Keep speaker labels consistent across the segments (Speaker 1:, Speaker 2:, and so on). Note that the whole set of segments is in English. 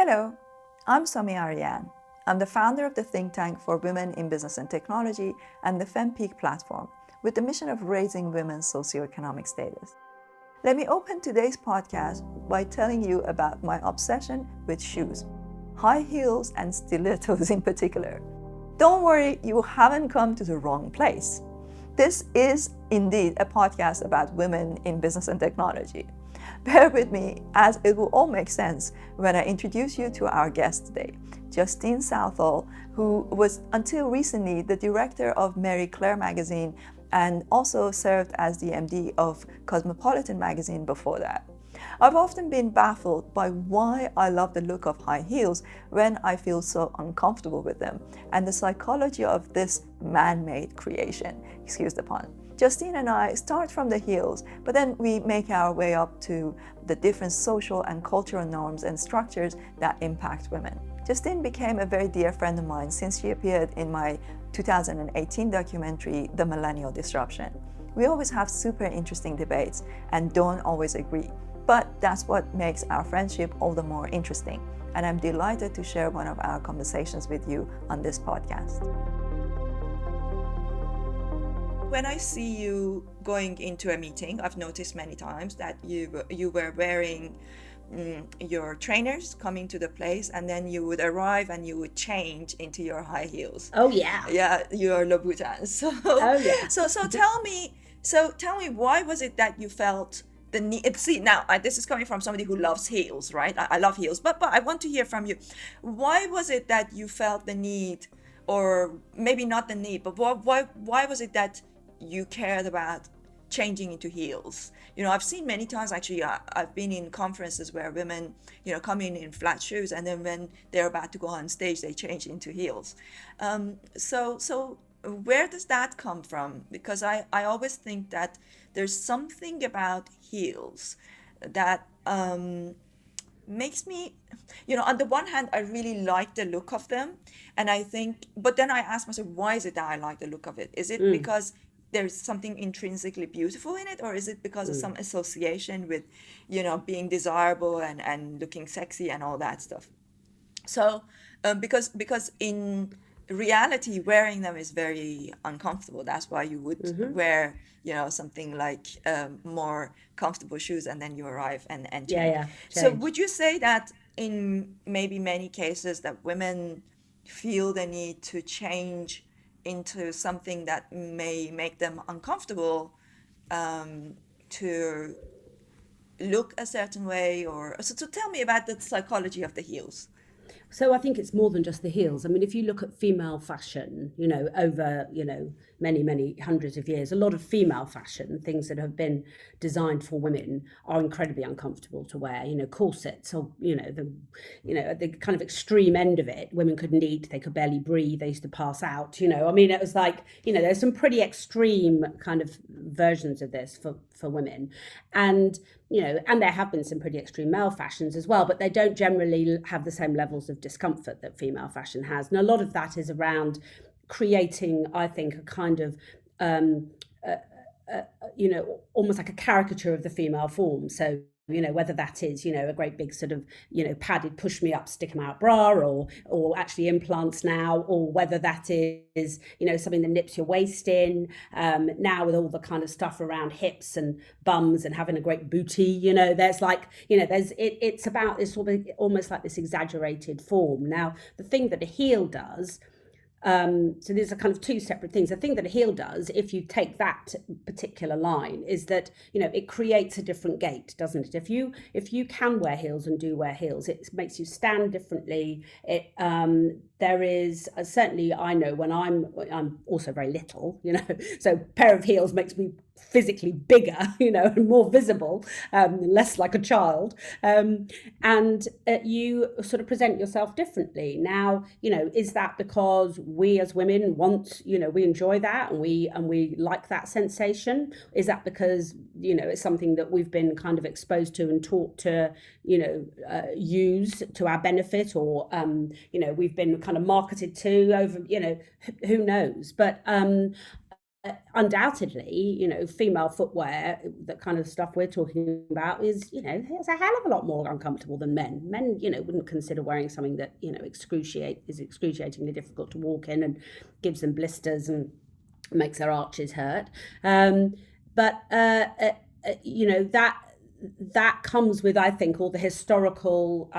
Speaker 1: Hello, I'm Somi Ariane. I'm the founder of the think tank for women in business and technology and the FemPeak platform, with the mission of raising women's socioeconomic status. Let me open today's podcast by telling you about my obsession with shoes, high heels and stilettos in particular. Don't worry, you haven't come to the wrong place. This is indeed a podcast about women in business and technology. Bear with me, as it will all make sense when I introduce you to our guest today, Justine Southall, who was until recently the director of Marie Claire magazine and also served as the MD of Cosmopolitan magazine before that. I've often been baffled by why I love the look of high heels when I feel so uncomfortable with them, and the psychology of this man-made creation, excuse the pun. Justine and I start from the heels, but then we make our way up to the different social and cultural norms and structures that impact women. Justine became a very dear friend of mine since she appeared in my 2018 documentary, The Millennial Disruption. We always have super interesting debates and don't always agree, but that's what makes our friendship all the more interesting. And I'm delighted to share one of our conversations with you on this podcast. When I see you going into a meeting, I've noticed many times that you were wearing your trainers coming to the place, and then you would arrive and you would change into your high heels.
Speaker 2: Oh yeah.
Speaker 1: Yeah, your Louboutins.
Speaker 2: Oh yeah.
Speaker 1: Tell me, why was it that you felt the need? See, now this is coming from somebody who loves heels, right? I love heels, but I want to hear from you. Why was it that you felt the need, or maybe not the need, but why was it that you cared about changing into heels? I've seen many times, actually, I've been in conferences where women, come in flat shoes, and then when they're about to go on stage, they change into heels. So where does that come from? Because I always think that there's something about heels that makes me, on the one hand, I really like the look of them. And I think, but then I ask myself, why is it that I like the look of it? Is it because there's something intrinsically beautiful in it, or is it because of some association with, being desirable and looking sexy and all that stuff? So, because in reality, wearing them is very uncomfortable. That's why you would wear, something like more comfortable shoes, and then you arrive and change.
Speaker 2: Yeah.
Speaker 1: So, would you say that in maybe many cases that women feel the need to change into something that may make them uncomfortable, to look a certain way, or so tell me about the psychology of the heels.
Speaker 2: So I think it's more than just the heels. I mean, if you look at female fashion, over, many hundreds of years, a lot of female fashion, things that have been designed for women, are incredibly uncomfortable to wear. Corsets, or the kind of extreme end of it. Women couldn't eat, they could barely breathe, they used to pass out. I mean, it was like, there's some pretty extreme kind of versions of this for women, and there have been some pretty extreme male fashions as well, but they don't generally have the same levels of discomfort that female fashion has. And a lot of that is around creating, I think, a kind of, almost like a caricature of the female form. So, whether that is, a great big sort of, padded push me up, stick 'em out bra, or actually implants now, or whether that is, something that nips your waist in, now with all the kind of stuff around hips and bums and having a great booty, there's like, it's about this sort of almost like this exaggerated form. Now, the thing that a heel does, so these are kind of two separate things. The thing that a heel does, if you take that particular line, is that, it creates a different gait, doesn't it? If you can wear heels and do wear heels, it makes you stand differently. There is certainly, I know when I'm also very little, so a pair of heels makes me physically bigger, and more visible, less like a child, and you sort of present yourself differently. Now, is that because we as women want, we enjoy that and we like that sensation? Is that because, it's something that we've been kind of exposed to and taught to, use to our benefit, or, we've been kind of marketed to over, who knows? But undoubtedly, female footwear, the kind of stuff we're talking about is, it's a hell of a lot more uncomfortable than men. Men, wouldn't consider wearing something that, is excruciatingly difficult to walk in and gives them blisters and makes their arches hurt. But that comes with, I think, all the historical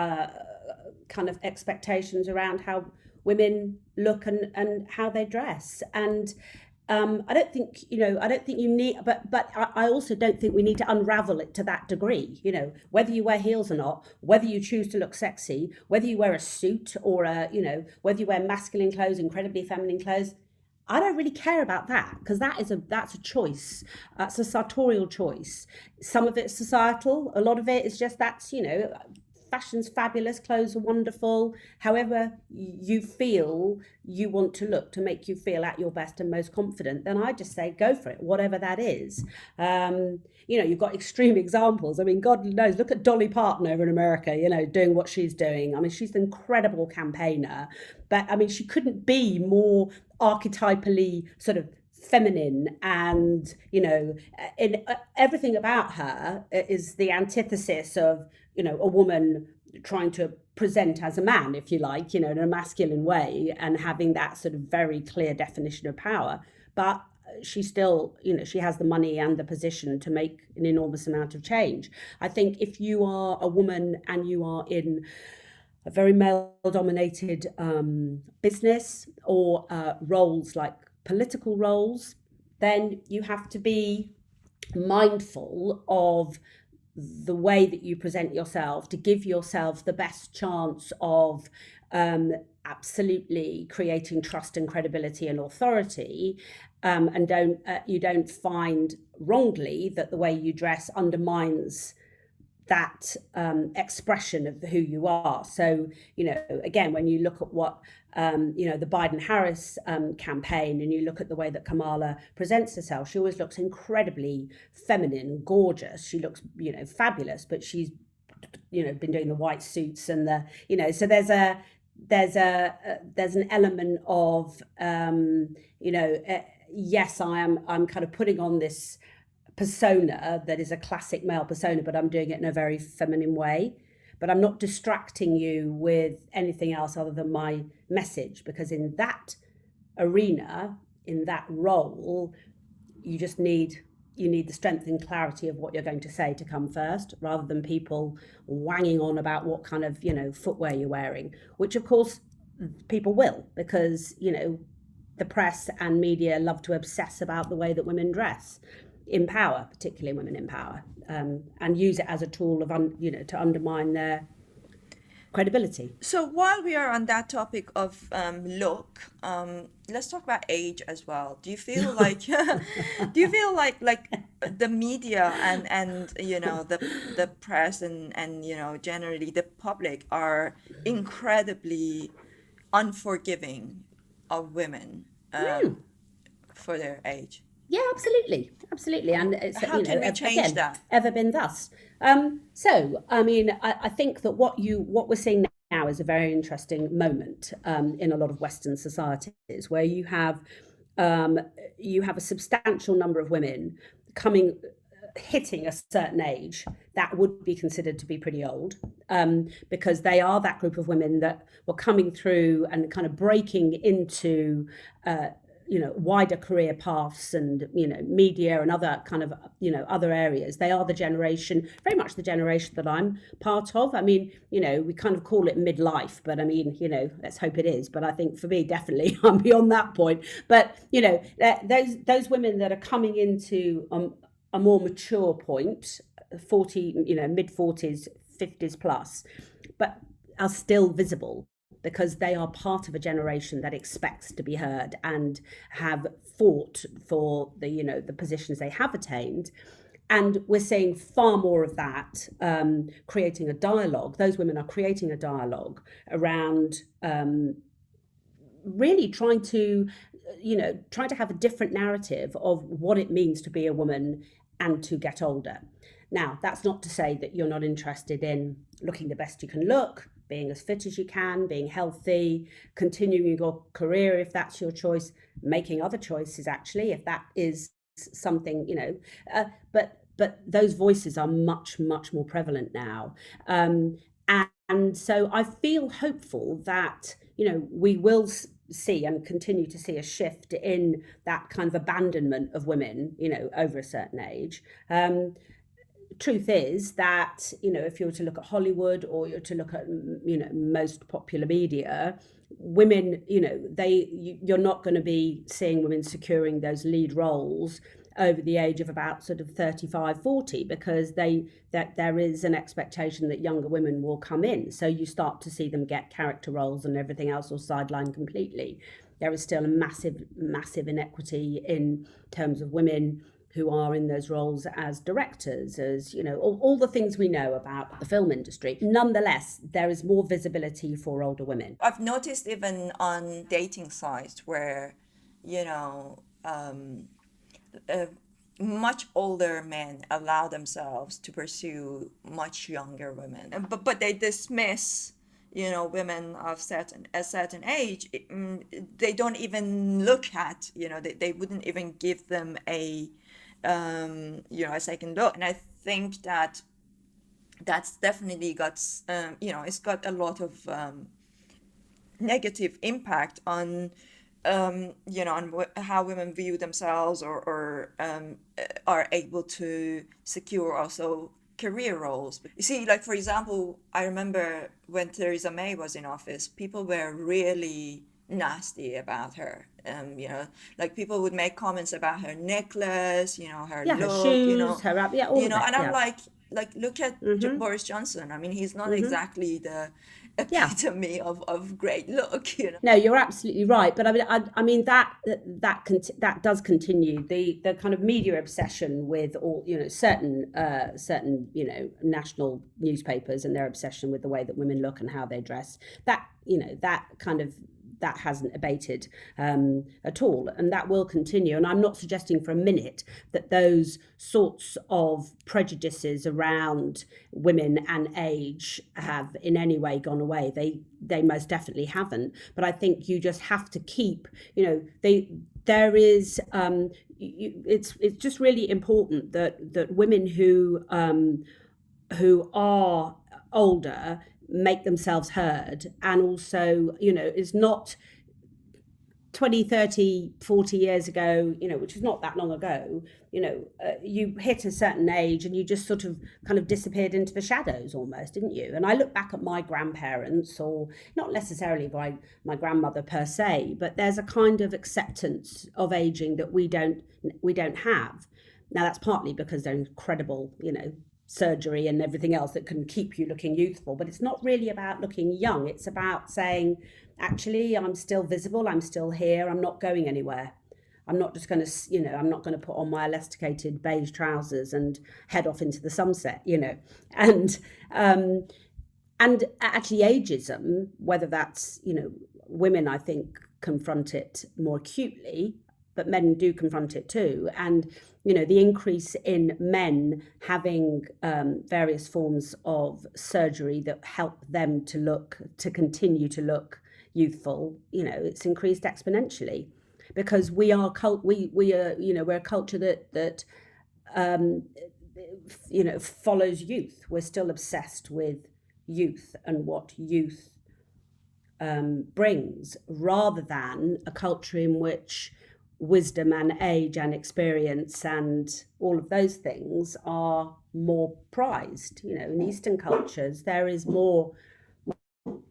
Speaker 2: kind of expectations around how women look and how they dress. And I don't think you need, but I also don't think we need to unravel it to that degree. Whether you wear heels or not, whether you choose to look sexy, whether you wear a suit or whether you wear masculine clothes, incredibly feminine clothes, I don't really care about that, because that's a choice. That's a sartorial choice. Some of it's societal. A lot of it is just fashion's fabulous, clothes are wonderful. However you feel you want to look to make you feel at your best and most confident, then I just say go for it, whatever that is. You've got extreme examples. I mean, God knows, look at Dolly Parton over in America, doing what she's doing. I mean, she's an incredible campaigner, but I mean, she couldn't be more archetypally sort of feminine, and in everything about her is the antithesis of a woman trying to present as a man, if you like, in a masculine way, and having that sort of very clear definition of power. But she still, she has the money and the position to make an enormous amount of change. I think if you are a woman and you are in a very male-dominated business or roles like political roles, then you have to be mindful of the way that you present yourself to give yourself the best chance of absolutely creating trust and credibility and authority, and you don't find wrongly that the way you dress undermines that expression of who you are. So, again, when you look at what, the Biden-Harris campaign, and you look at the way that Kamala presents herself, she always looks incredibly feminine, gorgeous. She looks, fabulous, but she's, been doing the white suits and so there's an element of, yes, I'm kind of putting on this persona that is a classic male persona, but I'm doing it in a very feminine way. But I'm not distracting you with anything else other than my message, because in that arena, in that role, you just need the strength and clarity of what you're going to say to come first, rather than people wanging on about what kind of footwear you're wearing, which of course people will, because the press and media love to obsess about the way that women dress in power, particularly women in power, and use it as a tool of to undermine their credibility.
Speaker 1: So while we are on that topic of look, let's talk about age as well. Do you feel like the media and the press and generally the public are incredibly unforgiving of women for their age?
Speaker 2: Yeah, absolutely. And it's,
Speaker 1: how can we change that?
Speaker 2: Ever been thus? So, I mean, I think that what we're seeing now is a very interesting moment in a lot of Western societies, where you have a substantial number of women hitting a certain age that would be considered to be pretty old, because they are that group of women that were coming through and kind of breaking into wider career paths and media and other kind of other areas. They are the generation, very much the generation that I'm part of. I mean, we kind of call it midlife, but I mean, let's hope it is. But I think for me, definitely, I'm beyond that point. But those women that are coming into a more mature point, 40, mid 40s, 50s plus, but are still visible, because they are part of a generation that expects to be heard and have fought for the positions they have attained. And we're seeing far more of that, creating a dialogue. Those women are creating a dialogue around really trying to have a different narrative of what it means to be a woman and to get older. Now, that's not to say that you're not interested in looking the best you can look, being as fit as you can, being healthy, continuing your career if that's your choice, making other choices actually if that is something, but those voices are much more prevalent now. And so I feel hopeful that, we will see and continue to see a shift in that kind of abandonment of women, over a certain age. Truth is that, if you were to look at Hollywood or you're to look at, most popular media, women, you're not going to be seeing women securing those lead roles over the age of about sort of 35, 40, because that there is an expectation that younger women will come in. So you start to see them get character roles and everything else or sidelined completely. There is still a massive inequity in terms of women who are in those roles as directors, as all the things we know about the film industry. Nonetheless, there is more visibility for older women.
Speaker 1: I've noticed even on dating sites where, much older men allow themselves to pursue much younger women, but they dismiss, women of a certain age. They don't even look at, they wouldn't even give them a second look. And I think that's definitely got, it's got a lot of negative impact on, on how women view themselves, or are able to secure also career roles. You see, like, for example, I remember when Theresa May was in office, people were really nasty about her. Like, people would make comments about her necklace, her
Speaker 2: Yeah, her
Speaker 1: look,
Speaker 2: shoes, her all of it.
Speaker 1: and I'm
Speaker 2: Yeah.
Speaker 1: like, look at Boris Johnson. I mean, he's not exactly the
Speaker 2: Yeah.
Speaker 1: epitome of great look,
Speaker 2: No, you're absolutely right. But I mean that does continue, the kind of media obsession with all, certain national newspapers and their obsession with the way that women look and how they dress. That hasn't abated at all, and that will continue. And I'm not suggesting for a minute that those sorts of prejudices around women and age have in any way gone away. They most definitely haven't. But I think you just have to keep, there is it's just really important that women who are older make themselves heard, and also, is not 20, 30, 40 years ago, which is not that long ago, you hit a certain age and you just sort of kind of disappeared into the shadows almost, didn't you? And I look back at my grandparents, or not necessarily by my grandmother per se, but there's a kind of acceptance of aging that we don't have. Now, that's partly because they're incredible, surgery and everything else that can keep you looking youthful, but it's not really about looking young. It's about saying, actually, I'm still visible, I'm still here, I'm not going anywhere. I'm not just going to, I'm not going to put on my elasticated beige trousers and head off into the sunset, and actually ageism, whether that's, women, I think, confront it more acutely, but men do confront it too. And, the increase in men having various forms of surgery that help them to continue to look youthful, it's increased exponentially, because we're a culture that follows youth. We're still obsessed with youth and what youth brings, rather than a culture in which wisdom and age and experience and all of those things are more prized. In Eastern cultures, there is more,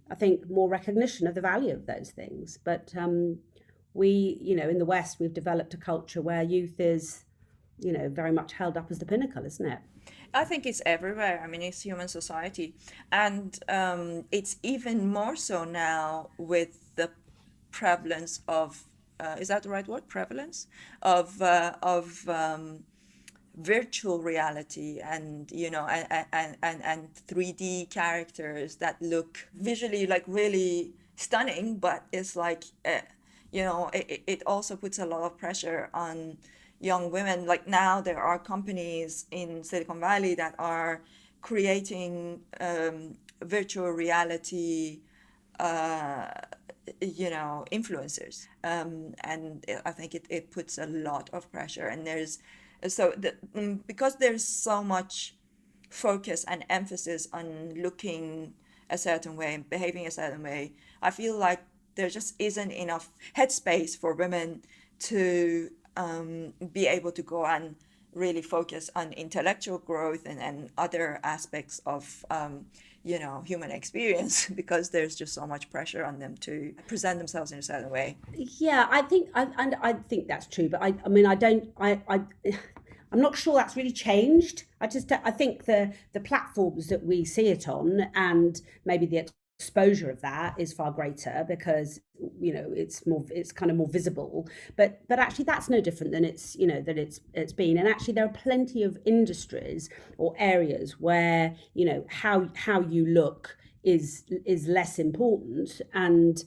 Speaker 2: I think, more recognition of the value of those things. But we, in the West, we've developed a culture where youth is, very much held up as the pinnacle, isn't it?
Speaker 1: I think it's everywhere. I mean, it's human society. And it's even more so now with the prevalence of, is that the right word? Prevalence of virtual reality, and and 3D characters that look visually like really stunning, but it's like it also puts a lot of pressure on young women. Like, now there are companies in Silicon Valley that are creating virtual reality influencers, and I think it puts a lot of pressure. And because there's so much focus and emphasis on looking a certain way and behaving a certain way, I feel like there just isn't enough headspace for women to be able to go and really focus on intellectual growth and other aspects of human experience because there's just so much pressure on them to present themselves in a certain way.
Speaker 2: Yeah, I think that's true, but I mean, I'm not sure that's really changed. I think the platforms that we see it on, and maybe the exposure of that is far greater because it's kind of more visible. But actually, that's no different than it's been. And actually, there are plenty of industries or areas where how you look is less important. And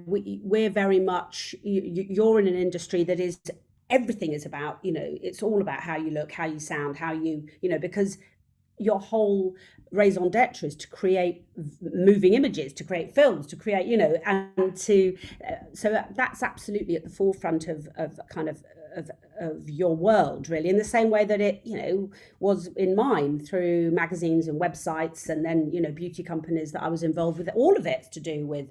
Speaker 2: we're very much, you're in an industry that is, everything is about, it's all about how you look, how you sound, how because your whole raison d'etre is to create moving images, to create films, to create, and to so that's absolutely at the forefront of kind of your world, really, in the same way that it was in mine through magazines and websites, and then beauty companies that I was involved with. All of it's to do with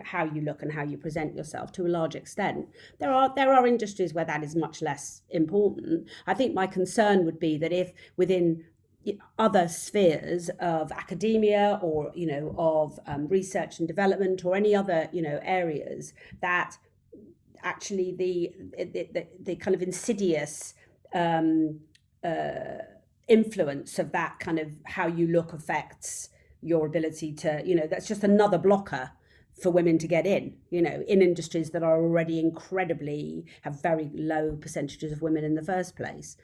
Speaker 2: how you look and how you present yourself to a large extent. There are industries where that is much less important. I think my concern would be that if within other spheres of academia or of research and development or any other areas, that actually the kind of insidious influence of that kind of how you look affects your ability to that's just another blocker for women to get in industries that are already have very low percentages of women in the first place.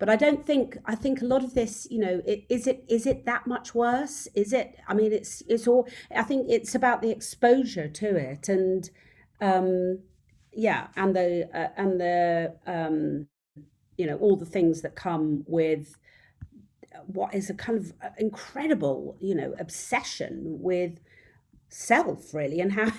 Speaker 2: But I think a lot of this, is it that much worse? Is it? I mean, it's all. I think it's about the exposure to it, and and the all the things that come with what is a kind of incredible obsession with self, really, and how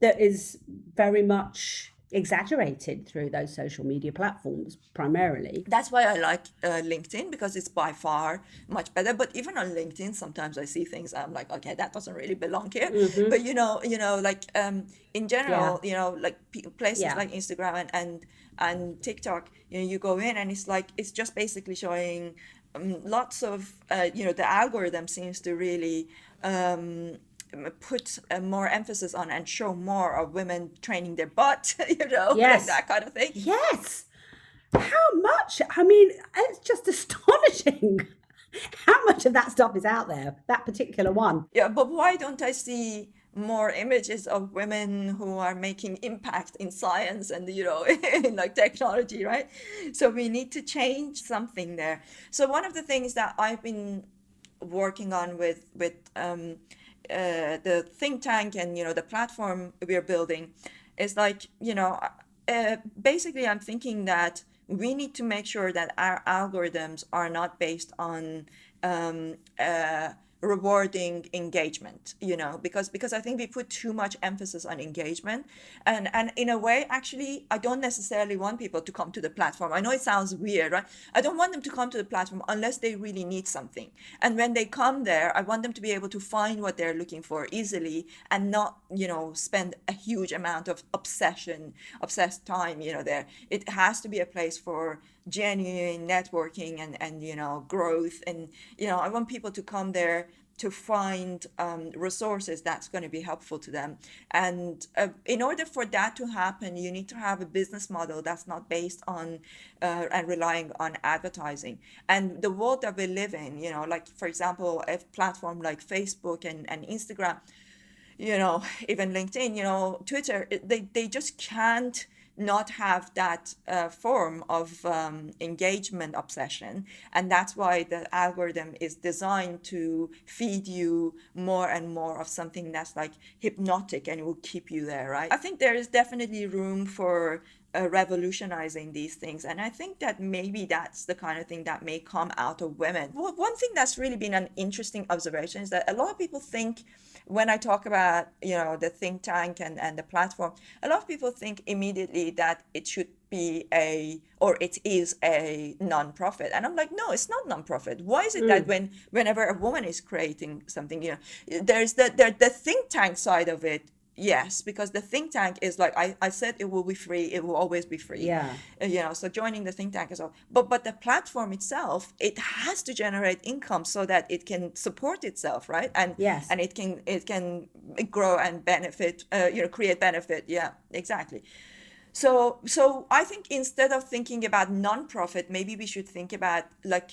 Speaker 2: that is very much exaggerated through those social media platforms primarily.
Speaker 1: That's why I like LinkedIn, because it's by far much better. But even on LinkedIn, sometimes I see things I'm like, okay, that doesn't really belong here.
Speaker 2: Mm-hmm.
Speaker 1: But like in general,
Speaker 2: Yeah.
Speaker 1: like places
Speaker 2: Yeah.
Speaker 1: like Instagram and TikTok, you go in and it's just basically showing lots of the algorithm seems to really put more emphasis on and show more of women training their butt, like
Speaker 2: Yes.
Speaker 1: that kind of thing.
Speaker 2: Yes. How much? I mean, it's just astonishing how much of that stuff is out there, that particular one.
Speaker 1: Yeah, but why don't I see more images of women who are making impact in science and in like technology, right? So we need to change something there. So one of the things that I've been working on with the think tank and the platform we're building is like basically I'm thinking that we need to make sure that our algorithms are not based on um, uh, rewarding engagement, because I think we put too much emphasis on engagement, and in a way, actually, I don't necessarily want people to come to the platform. I know it sounds weird, right? I don't want them to come to the platform unless they really need something, and when they come there, I want them to be able to find what they're looking for easily and not spend a huge amount of obsessed time there. It has to be a place for genuine networking and growth, and I want people to come there to find resources that's going to be helpful to them. And in order for that to happen, you need to have a business model that's not based on and relying on advertising. And the world that we live in, like for example, a platform like Facebook and Instagram, even LinkedIn, Twitter, they just can't not have that form of engagement obsession. And that's why the algorithm is designed to feed you more and more of something that's like hypnotic and will keep you there, right? I think there is definitely room for revolutionizing these things. And I think that maybe that's the kind of thing that may come out of women. One thing that's really been an interesting observation is that a lot of people think, when I talk about, the think tank and the platform, a lot of people think immediately that it should be or it is a non-profit. And I'm like, no, it's not non-profit. Why is it that whenever a woman is creating something, there's the think tank side of it. Yes, because the think tank is like I said, it will be free. It will always be free.
Speaker 2: Yeah.
Speaker 1: So joining the think tank is all. But the platform itself, it has to generate income so that it can support itself, right? And
Speaker 2: Yes.
Speaker 1: and it can grow and benefit. Create benefit. Yeah, exactly. So I think instead of thinking about non-profit, maybe we should think about like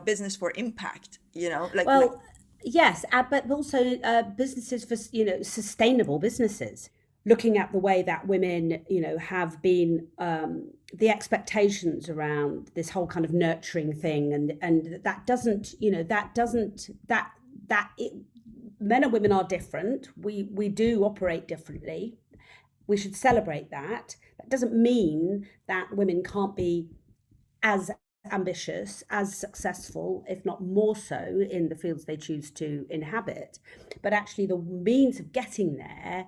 Speaker 1: business for impact.
Speaker 2: Well, yes, but also businesses for, sustainable businesses. Looking at the way that women, have been, the expectations around this whole kind of nurturing thing, and that doesn't, men and women are different. We do operate differently. We should celebrate that. That doesn't mean that women can't be as ambitious, as successful, if not more so, in the fields they choose to inhabit. But actually, the means of getting there,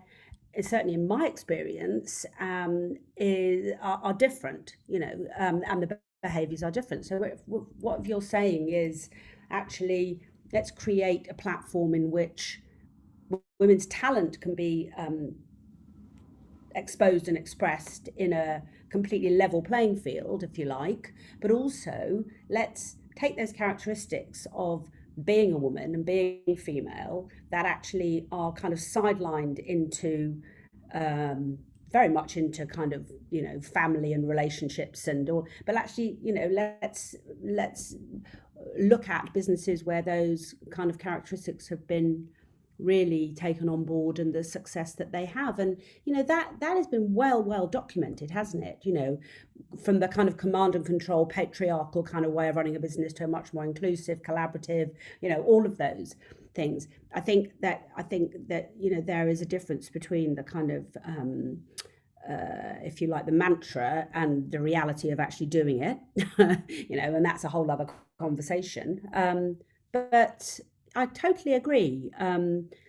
Speaker 2: certainly in my experience, are different, and the behaviours are different. So what you're saying is actually, let's create a platform in which women's talent can be exposed and expressed in a completely level playing field, if you like, but also let's take those characteristics of being a woman and being female that actually are kind of sidelined into very much into kind of family and relationships and all, but actually let's look at businesses where those kind of characteristics have been really taken on board and the success that they have. And that has been well documented, hasn't it? From the kind of command and control patriarchal kind of way of running a business to a much more inclusive, collaborative, all of those things. I think that there is a difference between the kind of if you like, the mantra and the reality of actually doing it. And that's a whole other conversation. But I totally agree.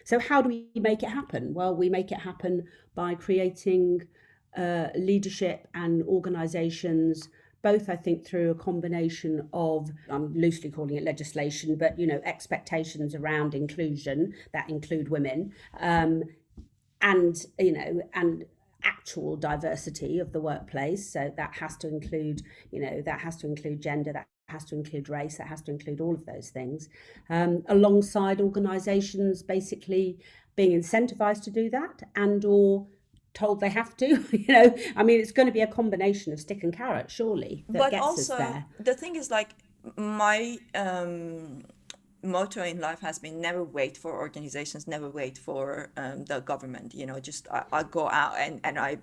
Speaker 2: So how do we make it happen? Well, we make it happen by creating leadership and organisations, both, I think, through a combination of, I'm loosely calling it legislation, but, expectations around inclusion that include women, and actual diversity of the workplace. So that has to include, gender, that has to include race, that has to include all of those things, alongside organisations basically being incentivised to do that and or told they have to. It's going to be a combination of stick and carrot, surely, that
Speaker 1: but
Speaker 2: gets
Speaker 1: also
Speaker 2: us there.
Speaker 1: the thing is, like, my motto in life has been never wait for organizations, never wait for the government. Just I go out and I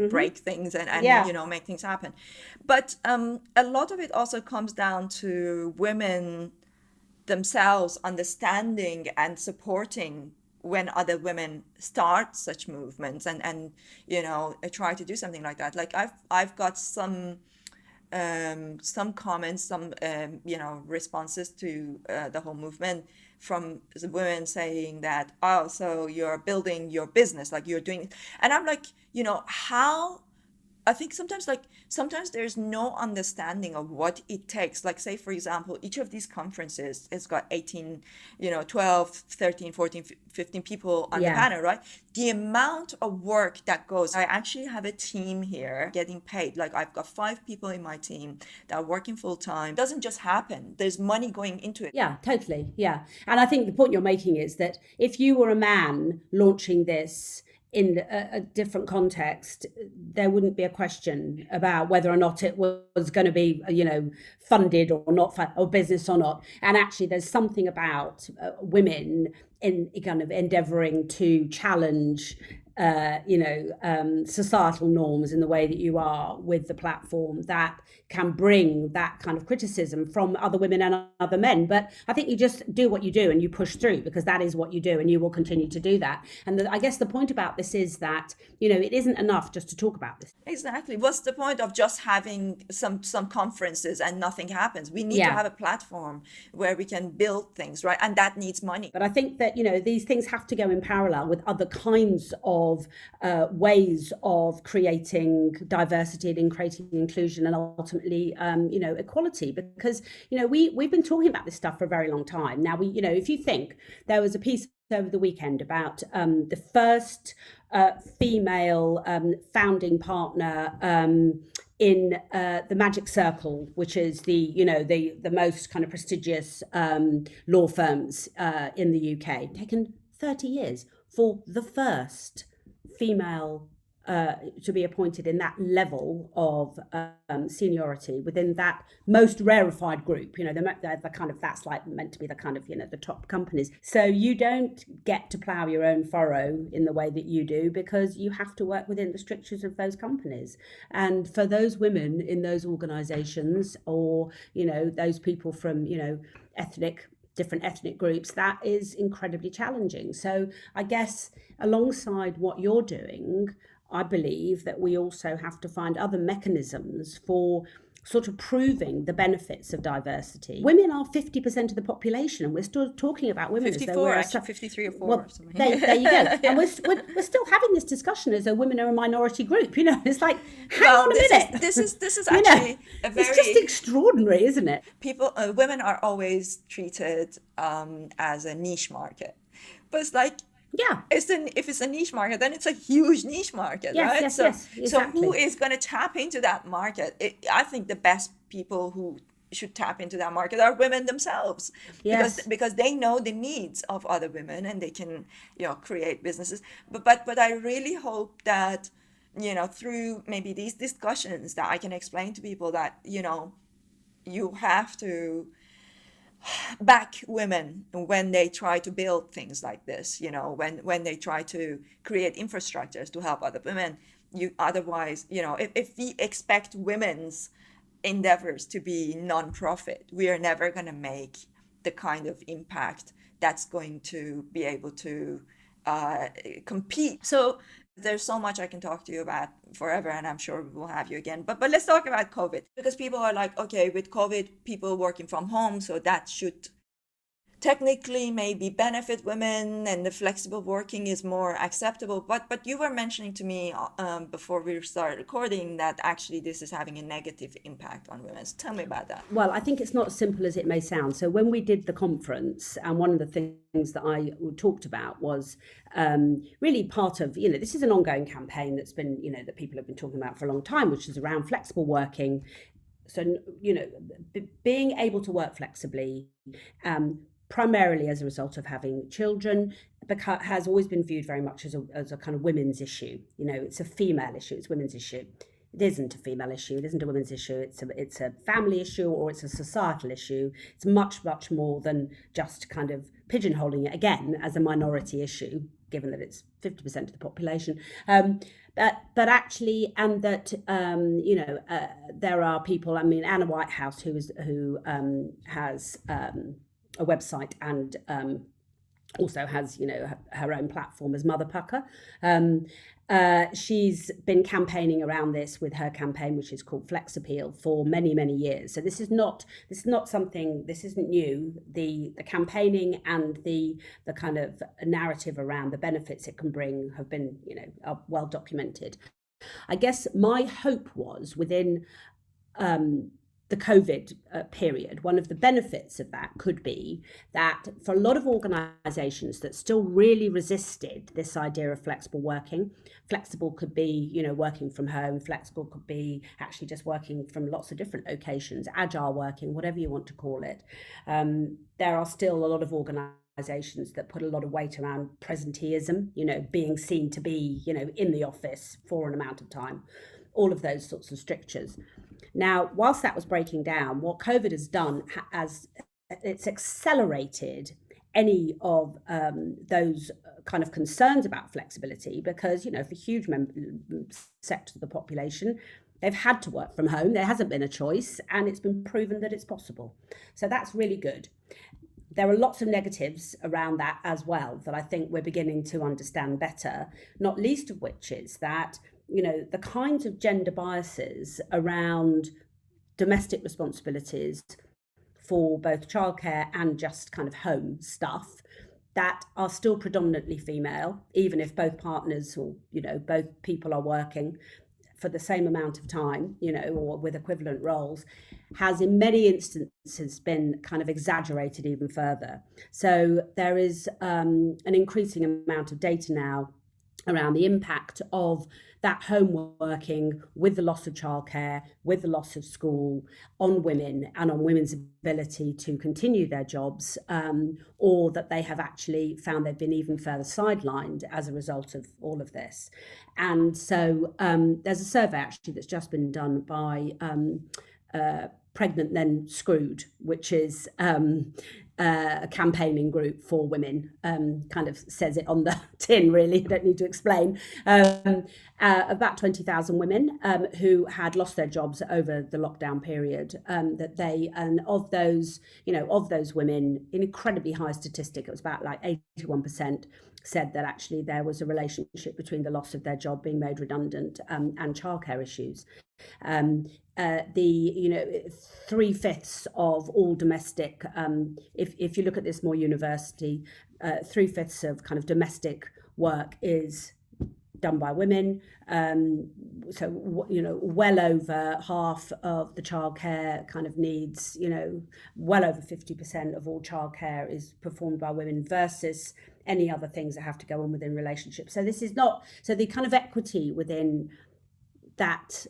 Speaker 1: break things and
Speaker 2: Yeah.
Speaker 1: make things happen. But a lot of it also comes down to women themselves understanding and supporting when other women start such movements and try to do something like that. Like I've got some comments, some responses to the whole movement from the women saying that, oh, so you're building your business, like you're doing it. And I'm like, how I think sometimes there's no understanding of what it takes. Like, say, for example, each of these conferences has got 18, 12, 13, 14, 15 people on the
Speaker 2: Yeah.
Speaker 1: panel, right? The amount of work that goes. I actually have a team here getting paid. Like, I've got 5 people in my team that are working full time. It doesn't just happen. There's money going into it.
Speaker 2: Yeah, totally. Yeah. And I think the point you're making is that if you were a man launching this in a different context, there wouldn't be a question about whether or not it was going to be, funded or not, or business or not. And actually, there's something about women in kind of endeavouring to challenge societal norms in the way that you are with the platform that can bring that kind of criticism from other women and other men. But I think you just do what you do and you push through, because that is what you do and you will continue to do that. And I guess the point about this is that, it isn't enough just to talk about this.
Speaker 1: Exactly. What's the point of just having some conferences and nothing happens? We need to have a platform where we can build things, right? And that needs money.
Speaker 2: But I think that, these things have to go in parallel with other kinds of ways of creating diversity and in creating inclusion and ultimately, equality. Because, we've been talking about this stuff for a very long time. Now, if you think, there was a piece over the weekend about the first female founding partner in the Magic Circle, which is the most kind of prestigious law firms in the UK. Taken 30 years for the first female to be appointed in that level of seniority within that most rarefied group. They're the kind of, that's like meant to be the kind of, the top companies. So you don't get to plough your own furrow in the way that you do, because you have to work within the strictures of those companies. And for those women in those organizations, or, those people from, different ethnic groups, that is incredibly challenging. So I guess alongside what you're doing, I believe that we also have to find other mechanisms for sort of proving the benefits of diversity. Women are 50% of the population, and we're still talking about women
Speaker 1: 54,
Speaker 2: as though we're
Speaker 1: actually 53 or 4
Speaker 2: well,
Speaker 1: or something.
Speaker 2: there you go. And we're still having this discussion as though women are a minority group. It's like, hang on a minute.
Speaker 1: This is actually a very.
Speaker 2: It's just extraordinary, isn't it?
Speaker 1: Women are always treated as a niche market, but it's like,
Speaker 2: yeah,
Speaker 1: if it's a niche market, then it's a huge niche market,
Speaker 2: yes,
Speaker 1: right?
Speaker 2: Yes, yes, exactly.
Speaker 1: So who is going to tap into that market? I think the best people who should tap into that market are women themselves, because they know the needs of other women and they can create businesses. But I really hope that through maybe these discussions that I can explain to people that you have to back women when they try to build things like this, when they try to create infrastructures to help other women. Otherwise, if we expect women's endeavors to be non-profit, we are never going to make the kind of impact that's going to be able to compete. So there's so much I can talk to you about forever, and I'm sure we'll have you again. But let's talk about COVID, because people are like, okay, with COVID, people working from home, so that should technically maybe benefit women, and the flexible working is more acceptable. But you were mentioning to me before we started recording that actually this is having a negative impact on women. So tell me about that.
Speaker 2: Well, I think it's not as simple as it may sound. So when we did the conference, and one of the things that I talked about was really part of, this is an ongoing campaign that's been, that people have been talking about for a long time, which is around flexible working. So, being able to work flexibly, primarily as a result of having children, because has always been viewed very much as a kind of women's issue. It's a female issue, it's women's issue. It isn't a female issue, it isn't a women's issue, it's a family issue, or it's a societal issue. It's much, much more than just kind of pigeonholing it again as a minority issue, given that it's 50% of the population. But actually, and that there are people. I mean, Anna Whitehouse, who has a website and also has her own platform as Mother Pucker. She's been campaigning around this with her campaign, which is called Flex Appeal, for many, many years. So this isn't new. The campaigning and the kind of narrative around the benefits it can bring have been are well documented. I guess my hope was within the COVID period, one of the benefits of that could be that for a lot of organisations that still really resisted this idea of flexible working, flexible could be, working from home, flexible could be actually just working from lots of different locations, agile working, whatever you want to call it. There are still a lot of organisations that put a lot of weight around presenteeism, being seen to be, in the office for an amount of time, all of those sorts of strictures. Now, whilst that was breaking down, what COVID has done, it's accelerated any of those kind of concerns about flexibility, because, for a huge sector of the population, they've had to work from home. There hasn't been a choice, and it's been proven that it's possible. So that's really good. There are lots of negatives around that as well that I think we're beginning to understand better, not least of which is that, the kinds of gender biases around domestic responsibilities for both childcare and just kind of home stuff that are still predominantly female, even if both partners or, both people are working for the same amount of time, or with equivalent roles, has in many instances been kind of exaggerated even further. So there is an increasing amount of data now around the impact of that home working with the loss of childcare, with the loss of school, on women and on women's ability to continue their jobs, or that they have actually found they've been even further sidelined as a result of all of this. And so there's a survey actually that's just been done by Pregnant Then Screwed, which is a campaigning group for women, kind of says it on the tin, really, I don't need to explain, about 20,000 women who had lost their jobs over the lockdown period, and of those women, an incredibly high statistic, it was about like 81%, said that actually there was a relationship between the loss of their job, being made redundant, and childcare issues. 3/5 of all domestic, if you look at this more university, 3/5 of kind of domestic work is done by women. So well over half of the childcare kind of needs, well over 50% of all childcare is performed by women versus any other things that have to go on within relationships. So this is not, so the kind of equity within that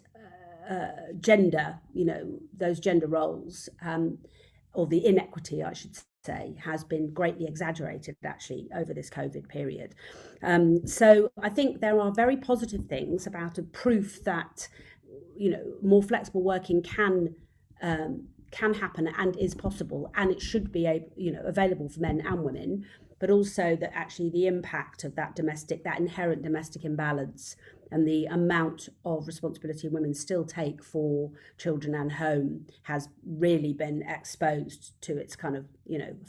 Speaker 2: gender, those gender roles, or the inequity, I should say, has been greatly exaggerated actually over this COVID period. So I think there are very positive things about a proof that, more flexible working can happen and is possible, and it should be available for men and women, but also that actually the impact of that inherent domestic imbalance and the amount of responsibility women still take for children and home has really been exposed to its kind of,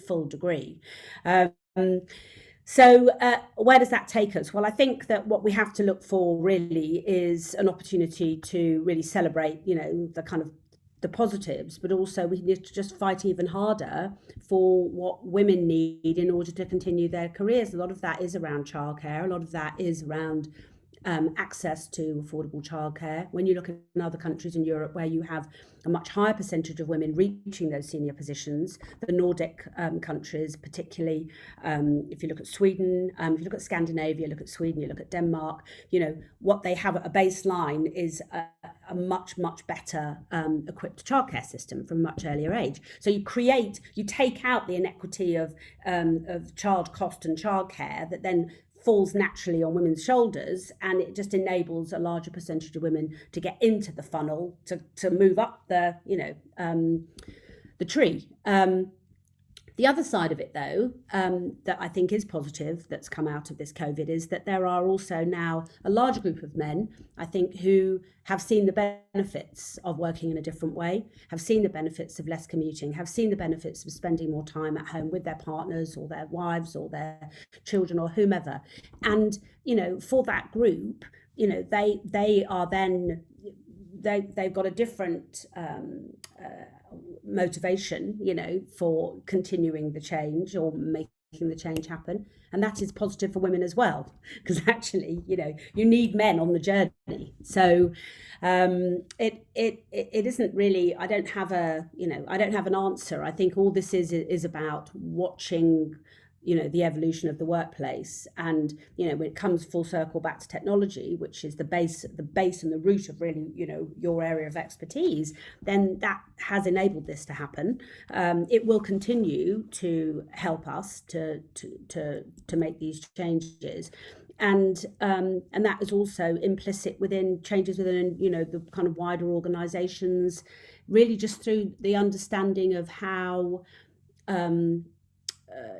Speaker 2: full degree. So where does that take us? Well, I think that what we have to look for really is an opportunity to really celebrate, the kind of the positives, but also we need to just fight even harder for what women need in order to continue their careers. A lot of that is around childcare. A lot of that is around access to affordable childcare. When you look at other countries in Europe where you have a much higher percentage of women reaching those senior positions, the Nordic countries particularly, if you look at Sweden, if you look at Scandinavia, look at Sweden, you look at Denmark, what they have at a baseline is a much, much better equipped childcare system from a much earlier age. So you take out the inequity of child cost and childcare that then falls naturally on women's shoulders, and it just enables a larger percentage of women to get into the funnel, to move up the tree. The other side of it, though, that I think is positive that's come out of this COVID is that there are also now a large group of men, I think, who have seen the benefits of working in a different way, have seen the benefits of less commuting, have seen the benefits of spending more time at home with their partners or their wives or their children or whomever. And, for that group, they are then, they've got a different motivation, for continuing the change or making the change happen, and that is positive for women as well, because actually, you need men on the journey. So it isn't really. I don't have an answer. I think all this is about watching the evolution of the workplace, and when it comes full circle back to technology, which is the base and the root of really your area of expertise, then that has enabled this to happen. It will continue to help us to make these changes, and that is also implicit within changes within the kind of wider organizations, really just through the understanding of how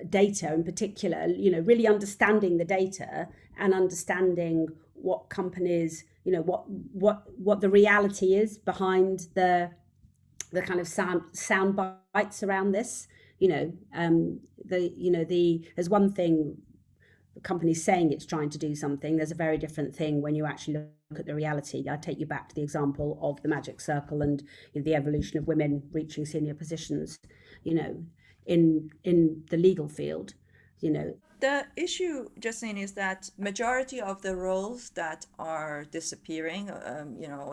Speaker 2: data in particular, really understanding the data and understanding what companies, what the reality is behind the kind of sound bites around this. There's one thing, companies saying it's trying to do something. There's a very different thing when you actually look at the reality. I take you back to the example of the magic circle and the evolution of women reaching senior positions, in the legal field.
Speaker 1: The issue, Justine, is that majority of the roles that are disappearing,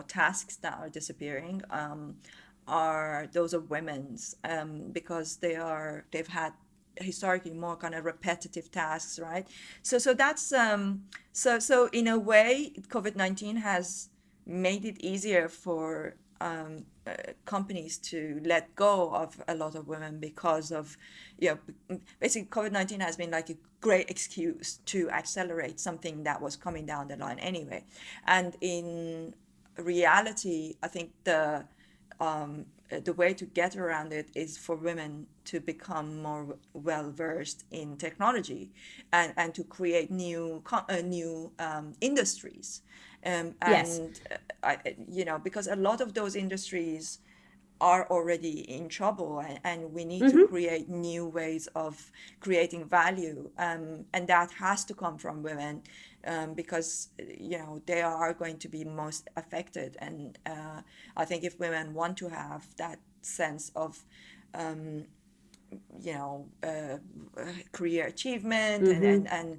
Speaker 1: tasks that are disappearing, are those of women's, because they've had historically more kind of repetitive tasks, right? So that's so in a way, COVID-19 has made it easier for companies to let go of a lot of women because of, basically COVID-19 has been like a great excuse to accelerate something that was coming down the line anyway. And in reality, I think the way to get around it is for women to become more well versed in technology and to create new industries.
Speaker 2: Yes.
Speaker 1: Because a lot of those industries are already in trouble, and we need to create new ways of creating value, and that has to come from women, because they are going to be most affected. And I think if women want to have that sense of career achievement and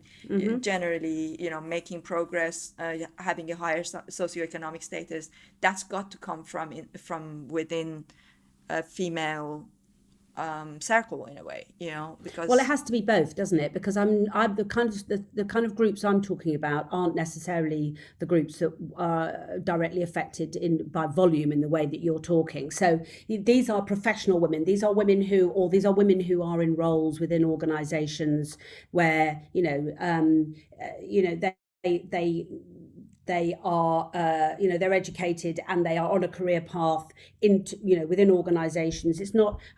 Speaker 1: generally making progress, having a higher socioeconomic status, that's got to come from within a female circle in a way, because
Speaker 2: Well, it has to be both, doesn't it? Because I'm the kind of groups I'm talking about aren't necessarily the groups that are directly affected by volume in the way that you're talking. So these are professional women. These are women who are in roles within organisations where they are they're educated and they are on a career path into within organizations.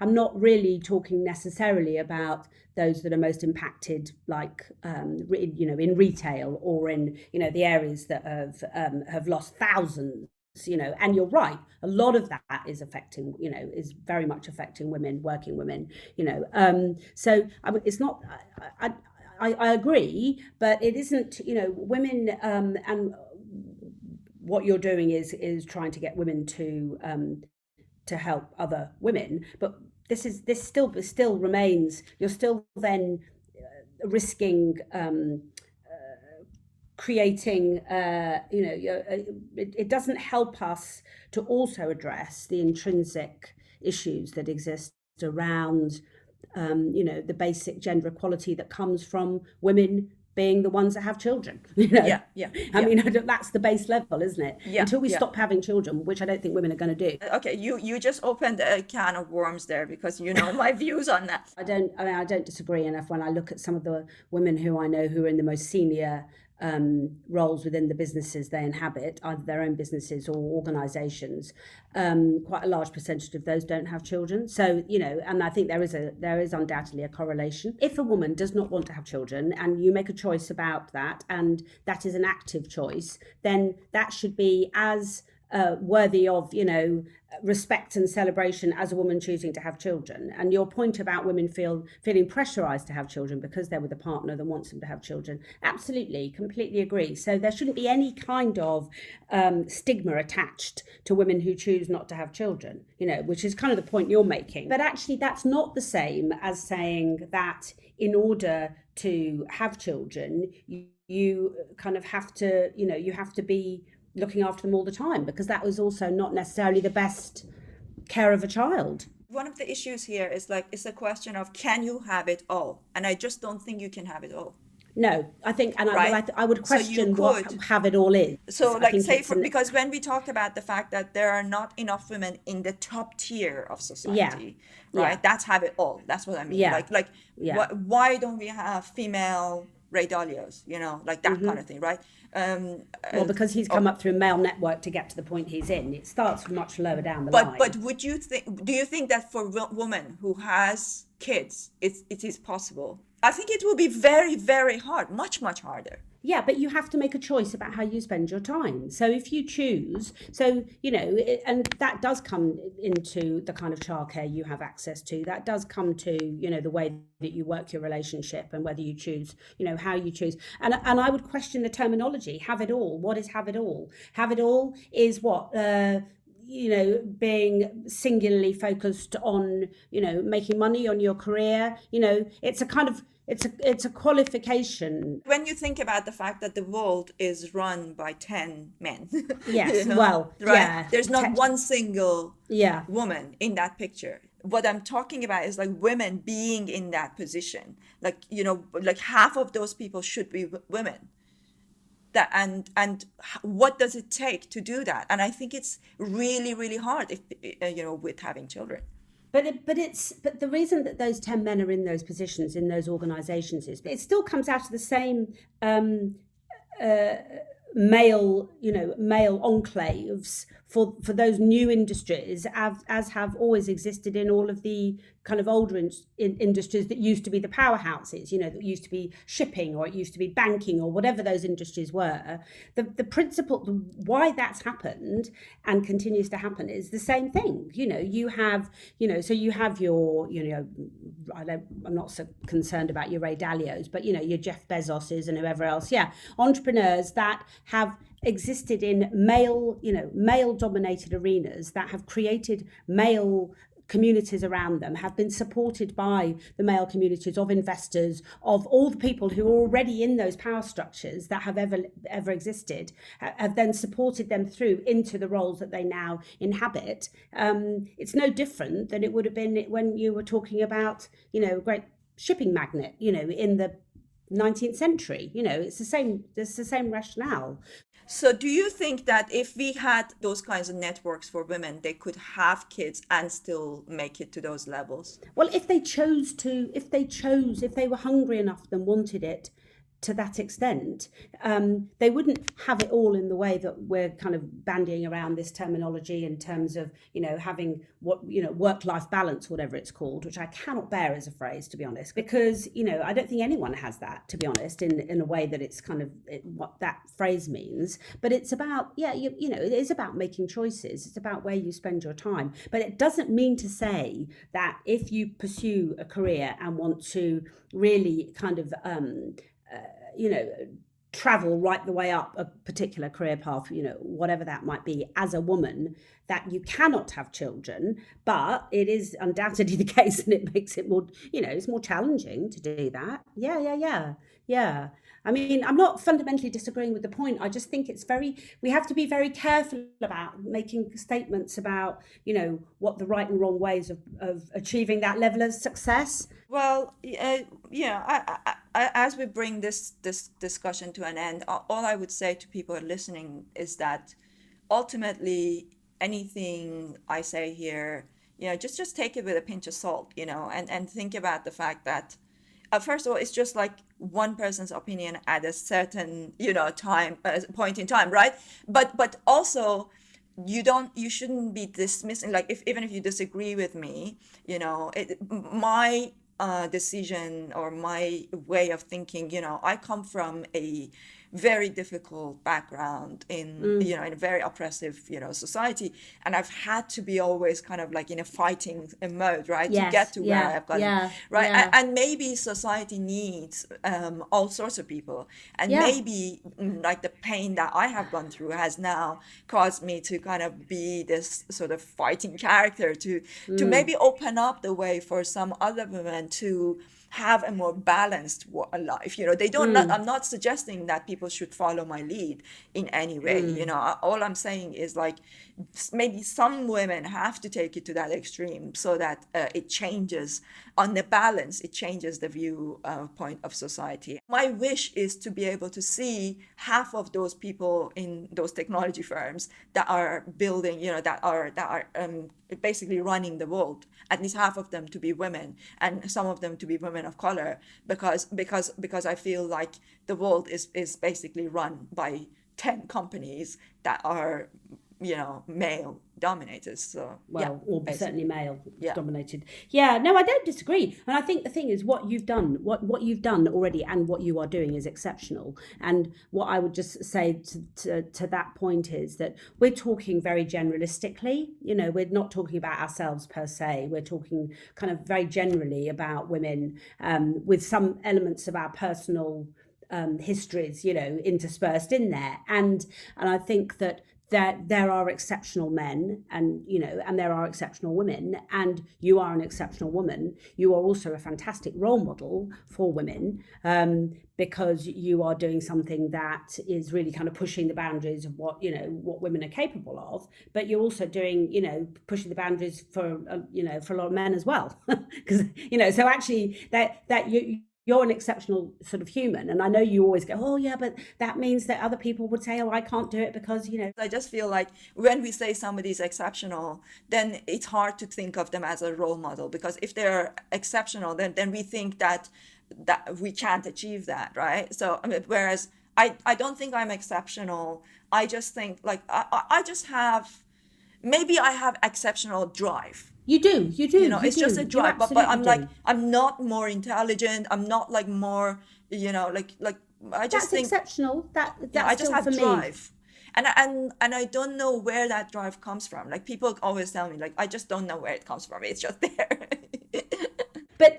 Speaker 2: I'm not really talking necessarily about those that are most impacted, like in retail or in the areas that have lost thousands. And you're right, a lot of that is affecting, is very much affecting women, working women. So I mean, it's not. I agree, but it isn't. Women and what you're doing is trying to get women to help other women, but this still remains. You're still then risking creating. It doesn't help us to also address the intrinsic issues that exist around the basic gender equality that comes from women being the ones that have children. I mean, that's the base level, isn't it? Until we stop having children, which I don't think women are going to do.
Speaker 1: Okay, you just opened a can of worms there, because my views on that.
Speaker 2: I don't disagree enough when I look at some of the women who I know who are in the most senior roles within the businesses they inhabit, either their own businesses or organisations. Quite a large percentage of those don't have children. So and I think there is undoubtedly a correlation. If a woman does not want to have children and you make a choice about that, and that is an active choice, then that should be as worthy of respect and celebration as a woman choosing to have children. And your point about women feeling pressurized to have children because they're with a partner that wants them to have children, absolutely, completely agree. So there shouldn't be any kind of stigma attached to women who choose not to have children, which is kind of the point you're making. But actually that's not the same as saying that in order to have children you kind of have to you have to be looking after them all the time, because that was also not necessarily the best care of a child.
Speaker 1: One of the issues here is it's a question of, can you have it all? And I just don't think you can have it all.
Speaker 2: No, I think, and
Speaker 1: right?
Speaker 2: I would question what have it all is.
Speaker 1: So because when we talked about the fact that there are not enough women in the top tier of society, right? That's have it all. That's what I mean. Why don't we have female Ray Dalios, that kind of thing, right?
Speaker 2: Well, because he's come up through a male network to get to the point he's in. It starts much lower down the line.
Speaker 1: But do you think that for a woman who has kids, it is possible. I think it will be very, very hard, much, much harder.
Speaker 2: Yeah, but you have to make a choice about how you spend your time. So if you choose, and that does come into the kind of childcare you have access to. That does come to, the way that you work your relationship and whether you choose, how you choose. And I would question the terminology. Have it all. What is have it all? Have it all is what? Being singularly focused on, making money on your career. It's a kind of it's a qualification.
Speaker 1: When you think about the fact that the world is run by 10 men,
Speaker 2: yes, well,
Speaker 1: right?
Speaker 2: Yeah,
Speaker 1: there's not one single woman in that picture. What I'm talking about is like women being in that position, like like half of those people should be women. That and what does it take to do that? And I think it's really, really hard if with having children.
Speaker 2: But the reason that those 10 men are in those positions in those organizations is it still comes out of the same male enclaves for those new industries as have always existed in all of the kind of older industries that used to be the powerhouses, that used to be shipping, or it used to be banking, or whatever those industries were. The principle why that's happened and continues to happen is the same thing. You have your I'm not so concerned about your Ray Dalios, but your Jeff Bezoses and whoever else, entrepreneurs that have existed in male dominated arenas, that have created male communities around them, have been supported by the male communities of investors, of all the people who are already in those power structures that have ever existed, have then supported them through into the roles that they now inhabit. It's no different than it would have been when you were talking about, a great shipping magnate, in the 19th century. It's the same rationale.
Speaker 1: So do you think that if we had those kinds of networks for women, they could have kids and still make it to those levels?
Speaker 2: Well, if they were hungry enough and wanted it to that extent, they wouldn't have it all in the way that we're kind of bandying around this terminology in terms of, having work-life balance, whatever it's called, which I cannot bear as a phrase, to be honest, because, I don't think anyone has that, to be honest, in a way that it's kind of what that phrase means. But it's about, it is about making choices. It's about where you spend your time. But it doesn't mean to say that if you pursue a career and want to really kind of travel right the way up a particular career path, whatever that might be, as a woman, that you cannot have children. But it is undoubtedly the case, and it makes it more, it's more challenging to do that. Yeah. I mean, I'm not fundamentally disagreeing with the point. I just think we have to be very careful about making statements about, what the right and wrong ways of achieving that level of success.
Speaker 1: Well, as we bring this discussion to an end, all I would say to people listening is that ultimately anything I say here, just take it with a pinch of salt, and think about the fact that first of all, it's just like one person's opinion at a certain, point in time, right? But also, you shouldn't be dismissing, like, even if you disagree with me, my decision or my way of thinking, I come from a very difficult background in in a very oppressive society, and I've had to be always kind of like in a fighting mode, right? To get to where I've gotten, right? And maybe society needs all sorts of people, and maybe like the pain that I have gone through has now caused me to kind of be this sort of fighting character to maybe open up the way for some other women to have a more balanced life. They don't. I'm not suggesting that people should follow my lead in any way. All I'm saying is like maybe some women have to take it to that extreme so that it changes on the balance. It changes the view point of society. My wish is to be able to see half of those people in those technology firms that are building, that are basically running the world, at least half of them to be women, and some of them to be women of color, because I feel like the world is basically run by 10 companies that are male dominated. So
Speaker 2: well, or
Speaker 1: basically.
Speaker 2: certainly male
Speaker 1: Yeah.
Speaker 2: dominated. Yeah, no, I don't disagree. And I think the thing is, what you've done, what you've done already, and what you are doing is exceptional. And what I would just say to that point is that we're talking very generalistically. You know, we're not talking about ourselves per se. We're talking kind of very generally about women, with some elements of our personal histories, you know, interspersed in there. And I think that there are exceptional men, and you know, and there are exceptional women, and you are an exceptional woman. You are also a fantastic role model for women, because you are doing something that is really kind of pushing the boundaries of what, you know, what women are capable of. But you're also doing, you know, pushing the boundaries for you know, for a lot of men as well, because you know, so actually that you're an exceptional sort of human. And I know you always go, oh yeah, but that means that other people would say, oh, I can't do it because, you know.
Speaker 1: I just feel like when we say somebody's exceptional, then it's hard to think of them as a role model, because if they're exceptional, then we think that we can't achieve that, right? So I mean, whereas I don't think I'm exceptional. I just think like I just have, maybe I have exceptional drive.
Speaker 2: You do,
Speaker 1: It's just a
Speaker 2: you
Speaker 1: drive, but
Speaker 2: absolutely
Speaker 1: I'm like,
Speaker 2: do.
Speaker 1: I'm not more intelligent, I'm not like more, like I just
Speaker 2: That's
Speaker 1: think,
Speaker 2: exceptional.
Speaker 1: I
Speaker 2: That's
Speaker 1: just
Speaker 2: still
Speaker 1: have
Speaker 2: for me.
Speaker 1: drive. And I don't know where that drive comes from. Like people always tell me, like, I just don't know where it comes from, it's just there.
Speaker 2: But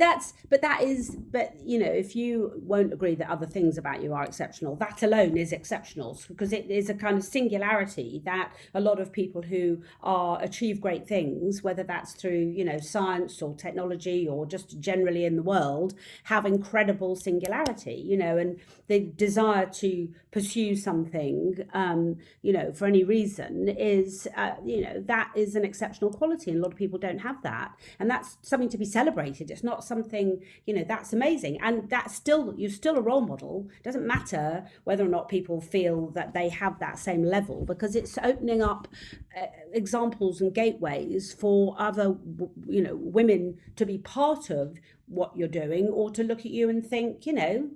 Speaker 2: you know, if you won't agree that other things about you are exceptional, that alone is exceptional, because it is a kind of singularity that a lot of people who are achieve great things, whether that's through, you know, science or technology or just generally in the world, have incredible singularity, you know, and the desire to pursue something, you know, for any reason is, you know, that is an exceptional quality, and a lot of people don't have that, and that's something to be celebrated. It's not something, you know, that's amazing, and that's still, you're still a role model. It doesn't matter whether or not people feel that they have that same level, because it's opening up examples and gateways for other, you know, women to be part of what you're doing, or to look at you and think, you know,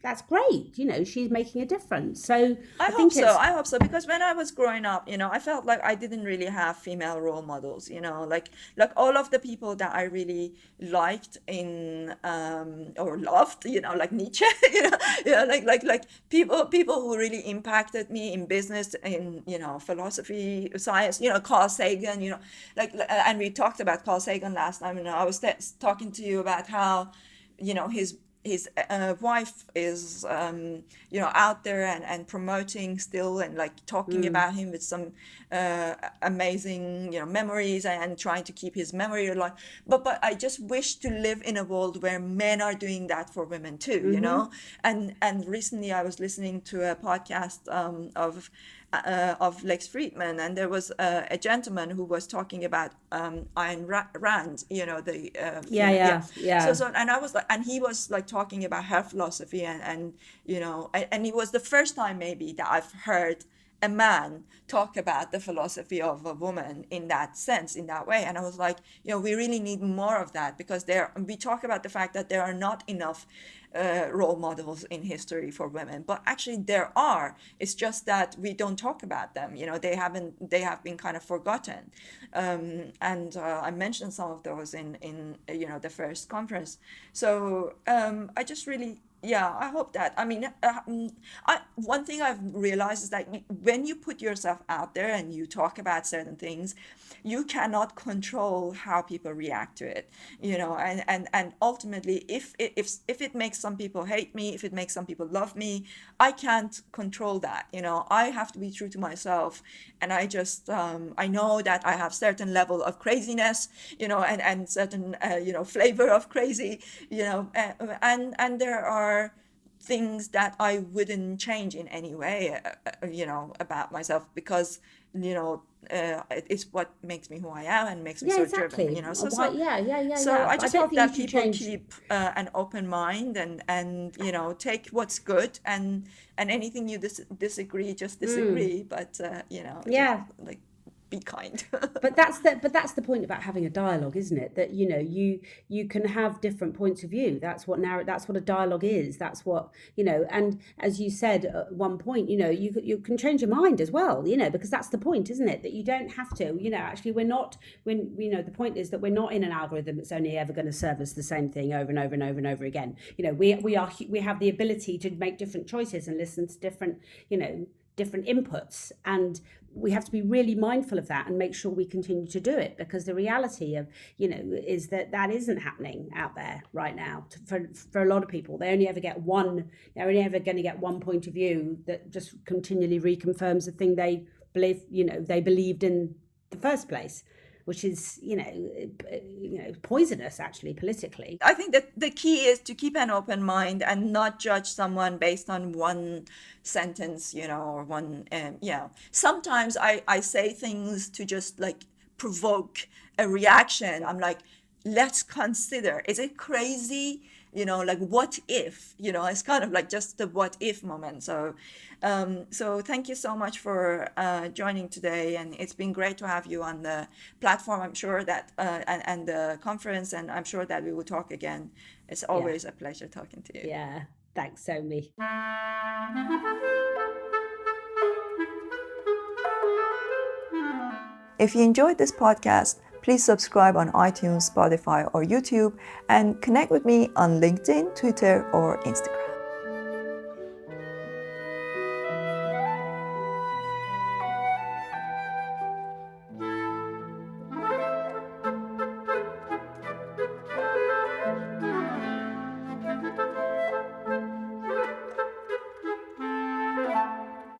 Speaker 2: that's great, you know, she's making a difference. So
Speaker 1: I
Speaker 2: I
Speaker 1: hope
Speaker 2: think
Speaker 1: so.
Speaker 2: it's,
Speaker 1: I hope so, because when I was growing up, I felt like I didn't really have female role models. Like all of the people that I really liked in or loved, like Nietzsche, like people who really impacted me in business, in philosophy, science, Carl Sagan, and we talked about Carl Sagan last time. I was talking to you about how his wife is out there and promoting still, and like talking about him with some amazing memories, and trying to keep his memory alive. But I just wish to live in a world where men are doing that for women too. And recently I was listening to a podcast of Lex Friedman, and there was a gentleman who was talking about Ayn Rand, the
Speaker 2: yeah,
Speaker 1: female, yeah.
Speaker 2: yeah, yeah.
Speaker 1: And I was like, and he was like talking about her philosophy, and and it was the first time maybe that I've heard a man talk about the philosophy of a woman in that sense, in that way. And I was like, we really need more of that, because we talk about the fact that there are not enough role models in history for women, but actually there are. It's just that we don't talk about them. They have been kind of forgotten. And I mentioned some of those in the first conference. So I just really, yeah, I hope that. I mean, one thing I've realized is that when you put yourself out there and you talk about certain things, you cannot control how people react to it. And ultimately, if it makes some people hate me, if it makes some people love me, I can't control that. I have to be true to myself, and I just I know that I have certain level of craziness, and certain flavor of crazy, and there are things that I wouldn't change in any way, about myself, because it's what makes me who I am and makes me
Speaker 2: Yeah,
Speaker 1: so driven.
Speaker 2: exactly.
Speaker 1: So
Speaker 2: Why, yeah, yeah, yeah,
Speaker 1: so
Speaker 2: yeah.
Speaker 1: I
Speaker 2: But I
Speaker 1: just
Speaker 2: don't
Speaker 1: hope
Speaker 2: think you
Speaker 1: that
Speaker 2: should
Speaker 1: people
Speaker 2: change.
Speaker 1: keep an open mind, and take what's good, and anything you disagree, just disagree. But just
Speaker 2: Yeah,
Speaker 1: like be kind.
Speaker 2: But that's the point about having a dialogue, isn't it? That, you know, you can have different points of view. That's what a dialogue is. That's what, you know, and as you said at one point, you know, you can change your mind as well, you know, because that's the point, isn't it? That you don't have to, you know, actually you know, the point is that we're not in an algorithm that's only ever going to serve us the same thing over and over and over and over again. You know, we have the ability to make different choices and listen to different, you know, different inputs, and we have to be really mindful of that and make sure we continue to do it, because the reality of, you know, is that isn't happening out there right now for a lot of people. They're only ever going to get one point of view that just continually reconfirms the thing they believed in the first place, which is, you know, poisonous actually politically.
Speaker 1: I think that the key is to keep an open mind and not judge someone based on one sentence, you know, or one, Sometimes I say things to just like provoke a reaction. I'm like, let's consider, is it crazy? You know, like, what if, you know, it's kind of like just the what if moment. So thank you so much for joining today, and it's been great to have you on the platform. I'm sure that and the conference, and I'm sure that we will talk again. It's always a pleasure talking to you.
Speaker 2: Yeah, thanks, Somi.
Speaker 1: If you enjoyed this podcast, please subscribe on iTunes, Spotify, or YouTube, and connect with me on LinkedIn, Twitter, or Instagram.